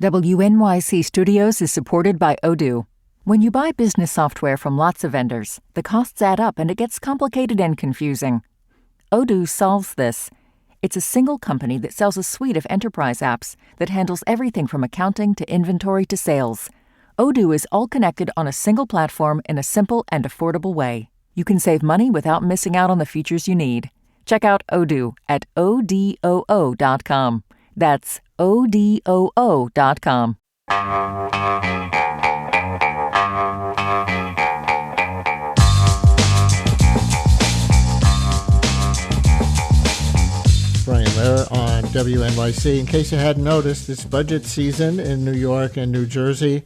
WNYC Studios is supported by Odoo. When you buy business software from lots of vendors, the costs add up and it gets complicated and confusing. Odoo solves this. It's a single company that sells a suite of enterprise apps that handles everything from accounting to inventory to sales. Odoo is all connected on a single platform in a simple and affordable way. You can save money without missing out on the features you need. Check out Odoo at odoo.com. That's odoo.com. Brian Lehrer on WNYC. In case you hadn't noticed, it's budget season in New York and New Jersey.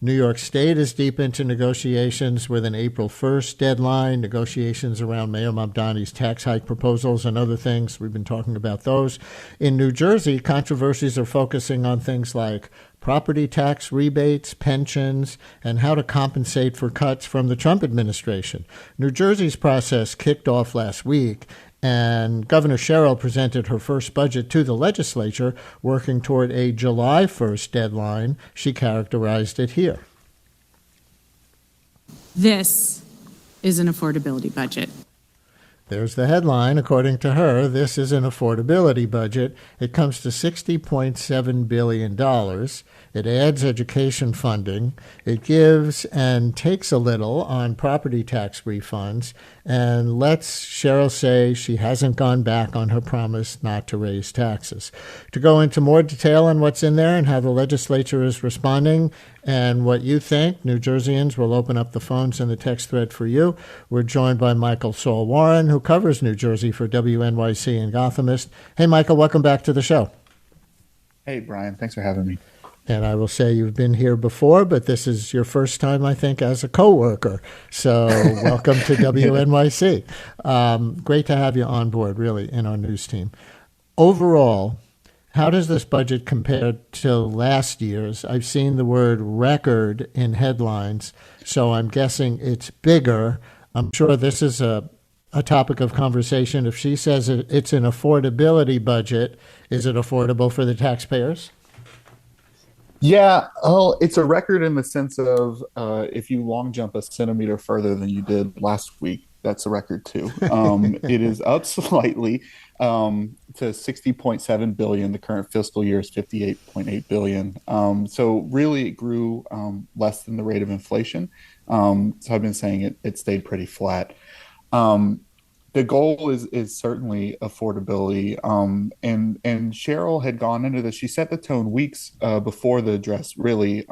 New York State is deep into negotiations with an April 1st deadline, negotiations around Mayor Mamdani's tax hike proposals and other things. We've been talking about those. In New Jersey, controversies are focusing on things like property tax rebates, pensions, and how to compensate for cuts from the Trump administration. New Jersey's process kicked off last week, and Governor Sherrill presented her first budget to the legislature, working toward a July 1st deadline. She characterized it here. This is an affordability budget. There's the headline. According to her, this is an affordability budget. It comes to $60.7 billion. It adds education funding. It gives and takes a little on property tax refunds and lets Cheryl say she hasn't gone back on her promise not to raise taxes. To go into more detail on what's in there and how the legislature is responding and what you think, New Jerseyans, will open up the phones and the text thread for you. We're joined by Michael Saul Warren, who covers New Jersey for WNYC and Gothamist. Hey, Michael, welcome back to the show. Hey, Brian. Thanks for having me. And I will say you've been here before, but this is your first time, I think, as a coworker. So welcome to WNYC. Great to have you on board, really, in our news team. Overall, how does this budget compare to last year's? I've seen the word record in headlines, so I'm guessing it's bigger. I'm sure this is a topic of conversation. If she says it's an affordability budget, is it affordable for the taxpayers? Yeah, it's a record in the sense of if you long jump a centimeter further than you did last week, that's a record too. It is up slightly to $60.7 billion. The current fiscal year is $58.8 billion. So really it grew less than the rate of inflation. So I've been saying it stayed pretty flat. The goal is certainly affordability. And Cheryl had gone into this. She set the tone weeks before the address, really,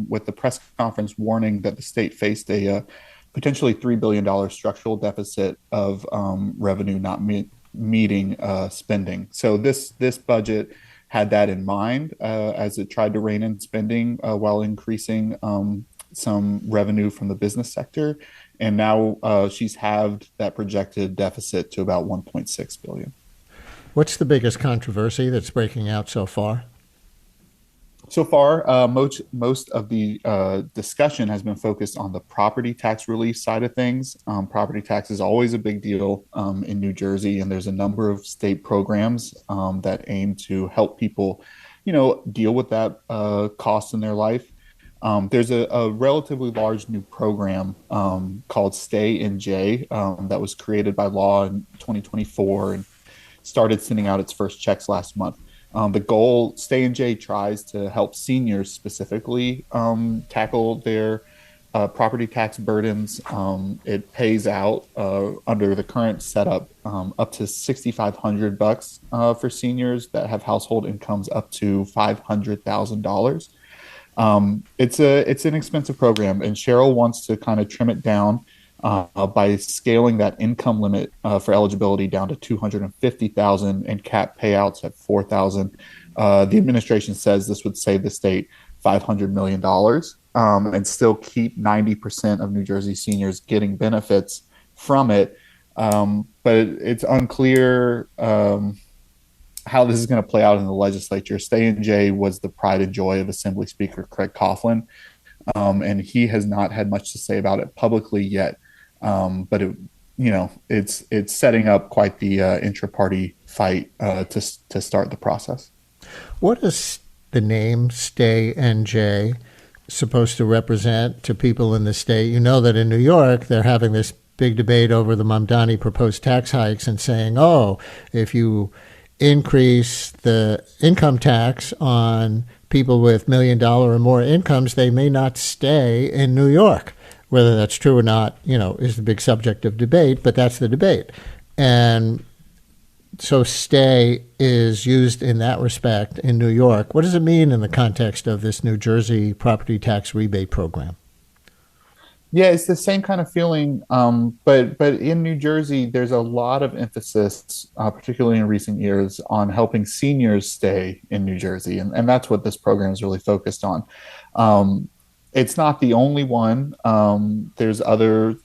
with the press conference warning that the state faced a potentially $3 billion structural deficit of revenue not meeting spending. So this budget had that in mind as it tried to rein in spending while increasing some revenue from the business sector. And now she's halved that projected deficit to about $1.6 billion. What's the biggest controversy that's breaking out so far? So far, most of the discussion has been focused on the property tax relief side of things. Property tax is always a big deal in New Jersey, and there's a number of state programs that aim to help people, deal with that cost in their life. There's a relatively large new program called Stay in J that was created by law in 2024 and started sending out its first checks last month. The goal, Stay in J tries to help seniors specifically tackle their property tax burdens. It pays out under the current setup up to $6,500 for seniors that have household incomes up to $500,000. It's an expensive program, and Cheryl wants to kind of trim it down by scaling that income limit for eligibility down to $250,000 and cap payouts at $4,000. The administration says this would save the state $500 million and still keep 90% of New Jersey seniors getting benefits from it. But it's unclear how this is going to play out in the legislature. Stay in J was the pride and joy of Assembly Speaker Craig Coughlin, and he has not had much to say about it publicly yet. But it's setting up quite the intra-party fight to start the process. What does the name Stay NJ supposed to represent to people in the state? You know that in New York, they're having this big debate over the Mamdani proposed tax hikes and saying, oh, if you increase the income tax on people with $1 million or more incomes, they may not stay in New York. Whether that's true or not, is the big subject of debate, but that's the debate. And so stay is used in that respect in New York. What does it mean in the context of this New Jersey property tax rebate program? Yeah, it's the same kind of feeling, but in New Jersey, there's a lot of emphasis, particularly in recent years, on helping seniors stay in New Jersey, and that's what this program is really focused on. It's not the only one. There's other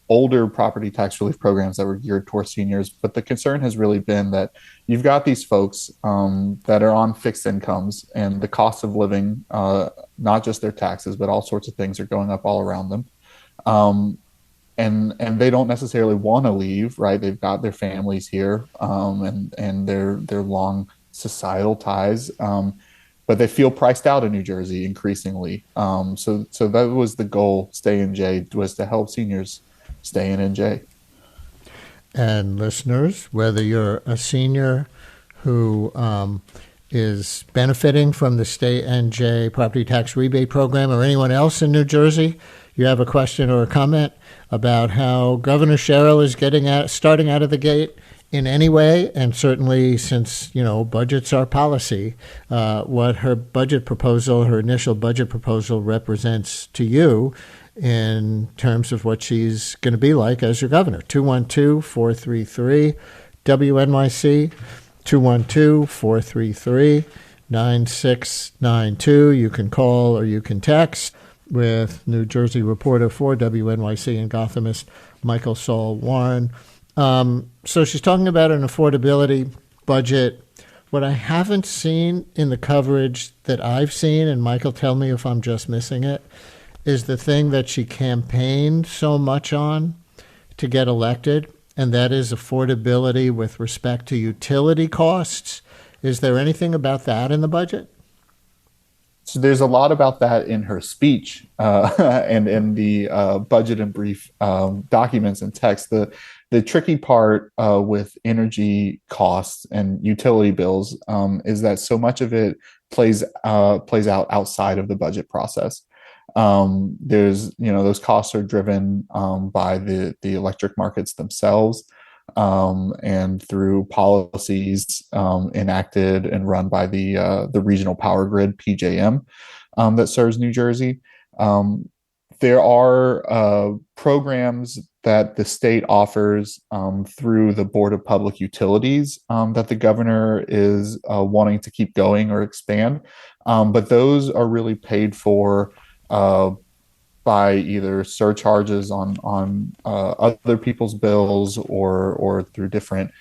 older property tax relief programs that were geared towards seniors, but the concern has really been that you've got these folks that are on fixed incomes, and the cost of living, not just their taxes, but all sorts of things are going up all around them. And they don't necessarily want to leave, right? They've got their families here, and their long societal ties. But they feel priced out in New Jersey increasingly. So that was the goal. Stay in J was to help seniors stay in NJ. And listeners, whether you're a senior who is benefiting from the Stay NJ property tax rebate program, or anyone else in New Jersey, you have a question or a comment about how Governor Sherrill is starting out of the gate in any way, and certainly since budgets are policy, what her initial budget proposal represents to you in terms of what she's going to be like as your governor. 212-433-WNYC, 212-433-9692. You can call or you can text with New Jersey reporter for WNYC and Gothamist, Michael Saul Warren. So she's talking about an affordability budget. What I haven't seen in the coverage that I've seen, and Michael, tell me if I'm just missing it, is the thing that she campaigned so much on to get elected, and that is affordability with respect to utility costs. Is there anything about that in the budget? So there's a lot about that in her speech and in the budget and brief documents and text. The tricky part with energy costs and utility bills is that so much of it plays out outside of the budget process. There's, those costs are driven by the electric markets themselves and through policies enacted and run by the regional power grid, PJM, that serves New Jersey. There are programs that the state offers through the Board of Public Utilities that the governor is wanting to keep going or expand. But those are really paid for by either surcharges on other people's bills or through different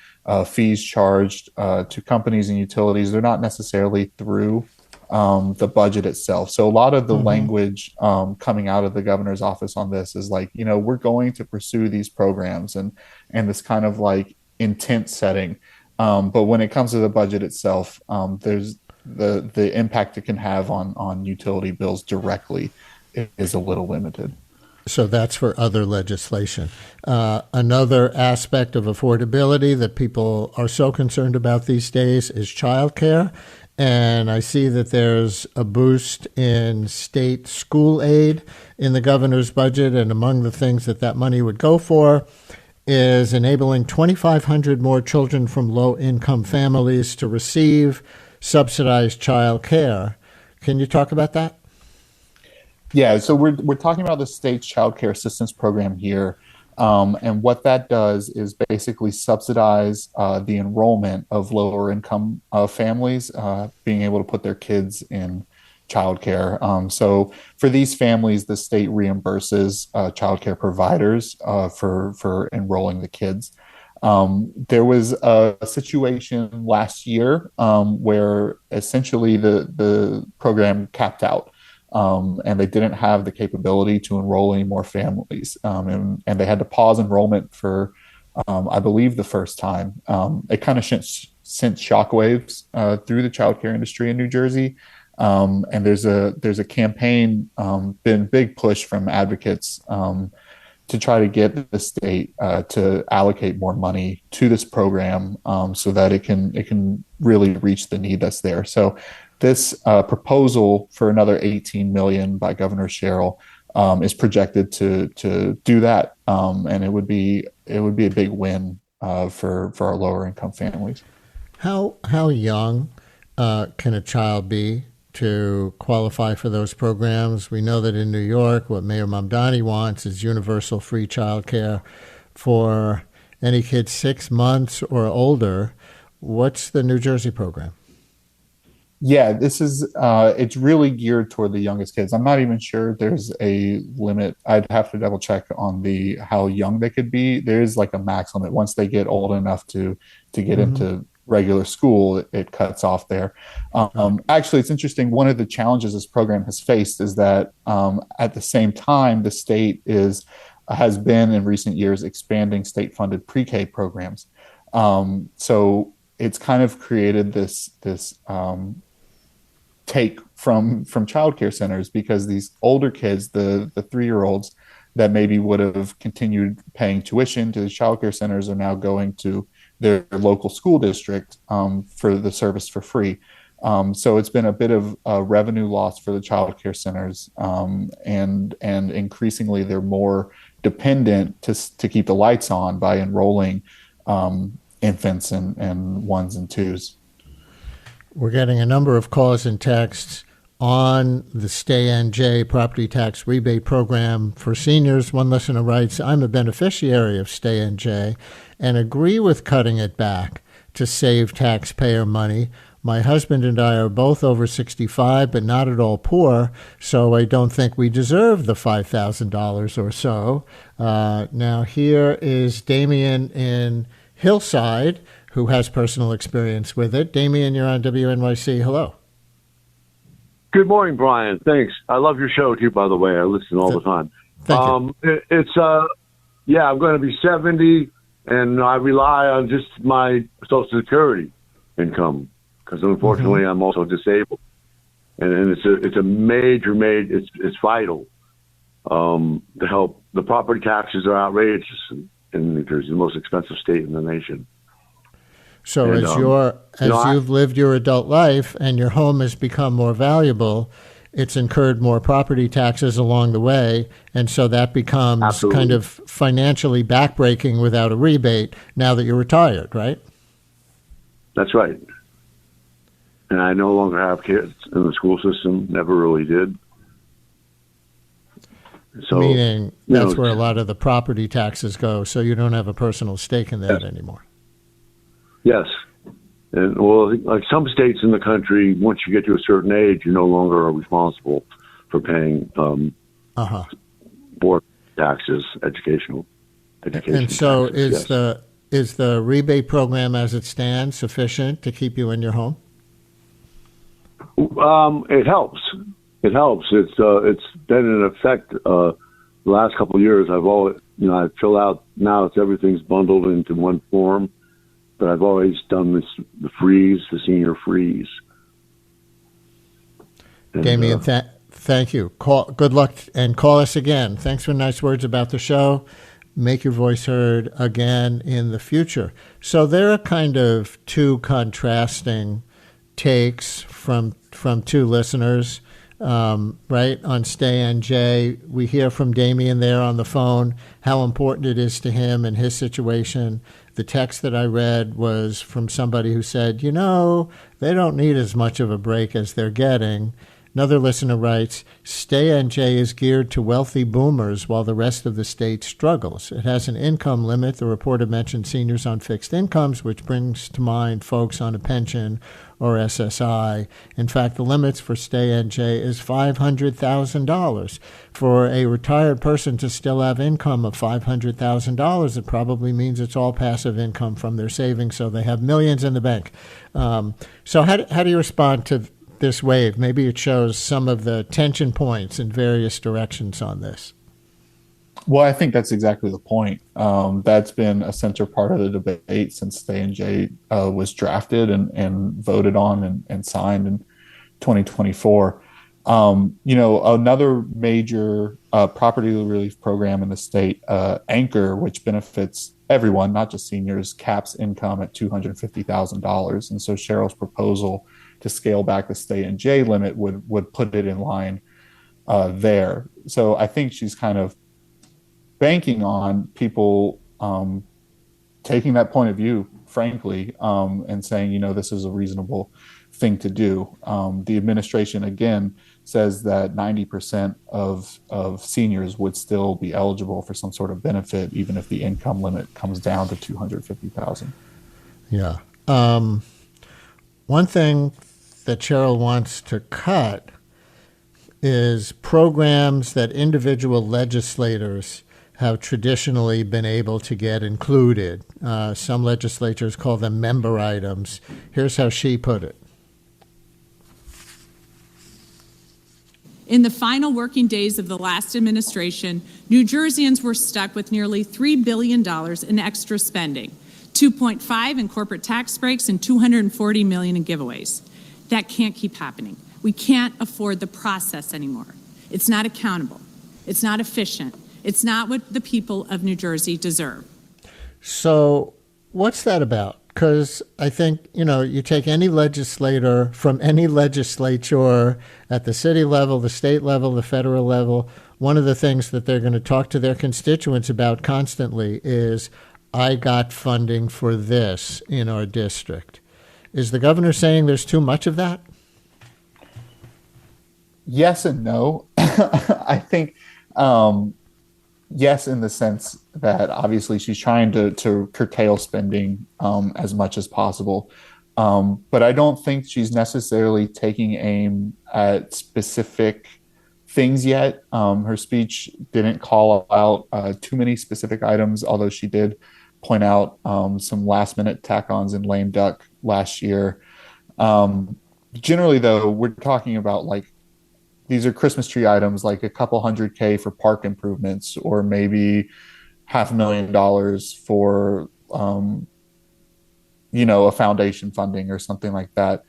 fees charged to companies and utilities. They're not necessarily through the budget itself. So a lot of the language coming out of the governor's office on this is like, we're going to pursue these programs and this kind of like intent setting. But when it comes to the budget itself, there's the impact it can have on utility bills directly is a little limited. So that's for other legislation. Another aspect of affordability that people are so concerned about these days is childcare. And I see that there's a boost in state school aid in the governor's budget. And among the things that money would go for is enabling 2,500 more children from low-income families to receive subsidized child care. Can you talk about that? Yeah, so we're talking about the state's child care assistance program here. And what that does is basically subsidize the enrollment of lower income families being able to put their kids in childcare. So for these families, the state reimburses childcare providers for enrolling the kids. There was a situation last year where essentially the program capped out. And they didn't have the capability to enroll any more families. And they had to pause enrollment for, I believe, the first time. It kind of sent shockwaves through the childcare industry in New Jersey. And there's a campaign, been a big push from advocates to try to get the state to allocate more money to this program so that it can really reach the need that's there. So this proposal for another $18 million by Governor Sherrill is projected to do that, and it would be a big win for our lower income families. How young can a child be to qualify for those programs? We know that in New York, what Mayor Mamdani wants is universal free childcare for any kid 6 months or older. What's the New Jersey program? Yeah, this is it's really geared toward the youngest kids. I'm not even sure there's a limit. I'd have to double check on how young they could be. There is like a max limit. Once they get old enough to get into regular school, it cuts off there. Actually, it's interesting. One of the challenges this program has faced is that at the same time, the state has been in recent years expanding state-funded pre-K programs. So it's kind of created this take from childcare centers, because these older kids, the 3-year-olds that maybe would have continued paying tuition to the childcare centers, are now going to their local school district for the service for free. So it's been a bit of a revenue loss for the childcare centers, and increasingly they're more dependent to keep the lights on by enrolling infants and ones and twos. We're getting a number of calls and texts on the Stay NJ property tax rebate program for seniors. One listener writes, I'm a beneficiary of Stay NJ and agree with cutting it back to save taxpayer money. My husband and I are both over 65, but not at all poor, so I don't think we deserve the $5,000 or so. Now, here is Damien in Hillside, who has personal experience with it. Damien, you're on WNYC. Hello. Good morning, Brian. Thanks. I love your show, too, by the way. I listen all the time. Thank you. I'm going to be 70, and I rely on just my Social Security income, because unfortunately I'm also disabled. And it's a major, it's vital to help. The property taxes are outrageous in New Jersey, the most expensive state in the nation. So you've lived your adult life and your home has become more valuable, it's incurred more property taxes along the way, and so that becomes kind of financially backbreaking without a rebate now that you're retired, right? That's right. And I no longer have kids in the school system, never really did. So, meaning that's where a lot of the property taxes go, so you don't have a personal stake in that anymore. Yes. And well, like some states in the country, once you get to a certain age, you no longer are responsible for paying board taxes, education. And so taxes, is the rebate program as it stands sufficient to keep you in your home? It helps. It helps. It's been in effect the last couple of years. I fill out now. Everything's bundled into one form. But I've always done the senior freeze. And, Damien, thank you. Good luck, and call us again. Thanks for nice words about the show. Make your voice heard again in the future. So there are kind of two contrasting takes from two listeners, right? On Stay NJ, we hear from Damien there on the phone how important it is to him and his situation. The text that I read was from somebody who said, they don't need as much of a break as they're getting. Another listener writes, Stay NJ is geared to wealthy boomers while the rest of the state struggles. It has an income limit. The reporter mentioned seniors on fixed incomes, which brings to mind folks on a pension or SSI. In fact, the limits for Stay NJ is $500,000. For a retired person to still have income of $500,000, it probably means it's all passive income from their savings, so they have millions in the bank. So how do you respond to this wave? Maybe it shows some of the tension points in various directions on this. Well, I think that's exactly the point. That's been a center part of the debate since Stay and J was drafted and voted on and signed in 2024. Another major property relief program in the state, Anchor, which benefits everyone, not just seniors, caps income at $250,000. And so Sherrill's proposal to scale back the Stay and J limit would put it in line there. So I think she's kind of banking on people taking that point of view, frankly, and saying, this is a reasonable thing to do. The administration, again, says that 90% of seniors would still be eligible for some sort of benefit, even if the income limit comes down to $250,000. Yeah. One thing that Sherrill wants to cut is programs that individual legislators have traditionally been able to get included. Some legislatures call them member items. Here's how she put it. In the final working days of the last administration, New Jerseyans were stuck with nearly $3 billion in extra spending, $2.5 billion in corporate tax breaks, and $240 million in giveaways. That can't keep happening. We can't afford the process anymore. It's not accountable. It's not efficient. It's not what the people of New Jersey deserve. So what's that about? Because I think, you take any legislator from any legislature at the city level, the state level, the federal level, one of the things that they're going to talk to their constituents about constantly is, I got funding for this in our district. Is the governor saying there's too much of that? Yes and no. I think yes, in the sense that obviously she's trying to curtail spending as much as possible. But I don't think she's necessarily taking aim at specific things yet. Her speech didn't call out too many specific items, although she did point out some last minute tack-ons in lame duck last year. Generally, though, we're talking about these are Christmas tree items, like a couple $100K for park improvements, or maybe $500,000 for, a foundation funding or something like that.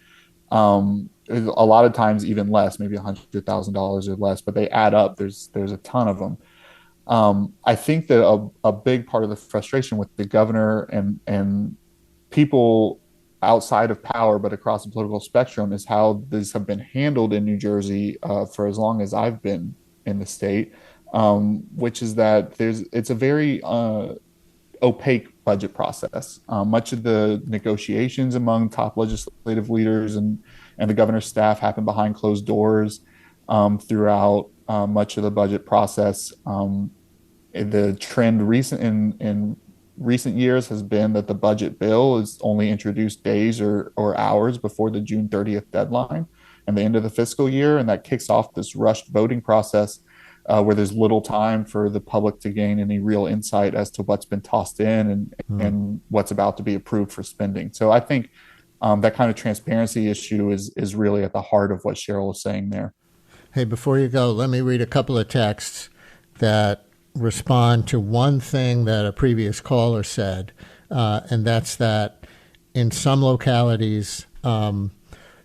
A lot of times even less, maybe $100,000 or less, but they add up. There's a ton of them. I think that a big part of the frustration with the governor and people outside of power, but across the political spectrum, is how these have been handled in New Jersey for as long as I've been in the state, which is that it's a very opaque budget process. Much of the negotiations among top legislative leaders and the governor's staff happen behind closed doors throughout much of the budget process. The trend in recent years has been that the budget bill is only introduced days or hours before the June 30th deadline and the end of the fiscal year. And that kicks off this rushed voting process where there's little time for the public to gain any real insight as to what's been tossed in and what's about to be approved for spending. So I think that kind of transparency issue is really at the heart of what Sherrill is saying there. Hey, before you go, let me read a couple of texts that respond to one thing that a previous caller said, and that's that in some localities,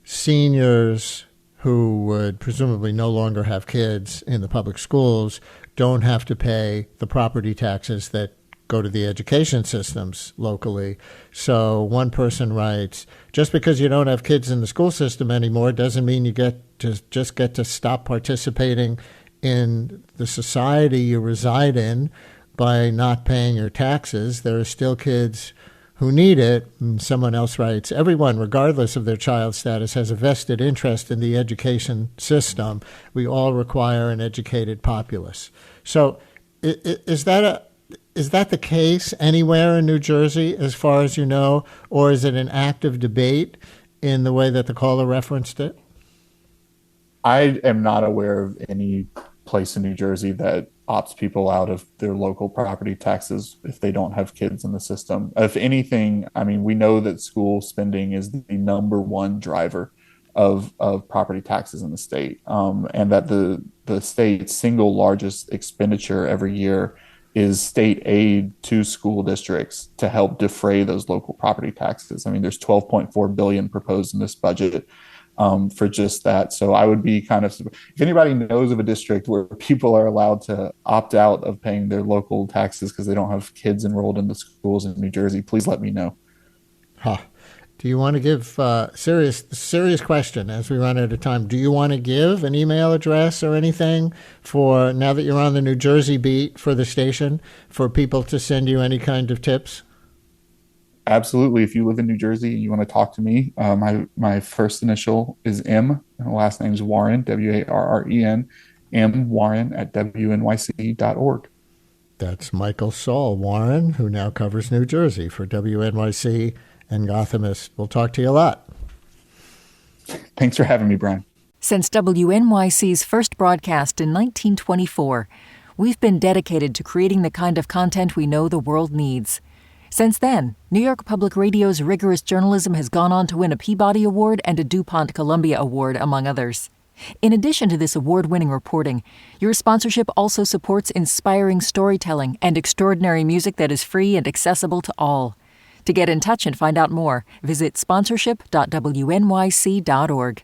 seniors who would presumably no longer have kids in the public schools don't have to pay the property taxes that go to the education systems locally. So one person writes, just because you don't have kids in the school system anymore doesn't mean you get to stop participating in the society you reside in by not paying your taxes. There are still kids who need it. And someone else writes, everyone, regardless of their child status, has a vested interest in the education system. We all require an educated populace. So is that the case anywhere in New Jersey, as far as you know, or is it an active debate in the way that the caller referenced it? I am not aware of any place in New Jersey that opts people out of their local property taxes if they don't have kids in the system. If anything, I mean, we know that school spending is the number one driver of property taxes in the state, and that the state's single largest expenditure every year is state aid to school districts to help defray those local property taxes. I mean, there's $12.4 billion proposed in this budget for just that. So I would be if anybody knows of a district where people are allowed to opt out of paying their local taxes because they don't have kids enrolled in the schools in New Jersey, please let me know. Huh. Do you want to give serious question as we run out of time? Do you want to give an email address or anything for, now that you're on the New Jersey beat for the station, for people to send you any kind of tips? Absolutely. If you live in New Jersey and you want to talk to me, my first initial is M, and the last name is Warren, Warren, M Warren at WNYC.org. That's Michael Saul Warren, who now covers New Jersey for WNYC and Gothamist. We'll talk to you a lot. Thanks for having me, Brian. Since WNYC's first broadcast in 1924, we've been dedicated to creating the kind of content we know the world needs. Since then, New York Public Radio's rigorous journalism has gone on to win a Peabody Award and a DuPont Columbia Award, among others. In addition to this award-winning reporting, your sponsorship also supports inspiring storytelling and extraordinary music that is free and accessible to all. To get in touch and find out more, visit sponsorship.wnyc.org.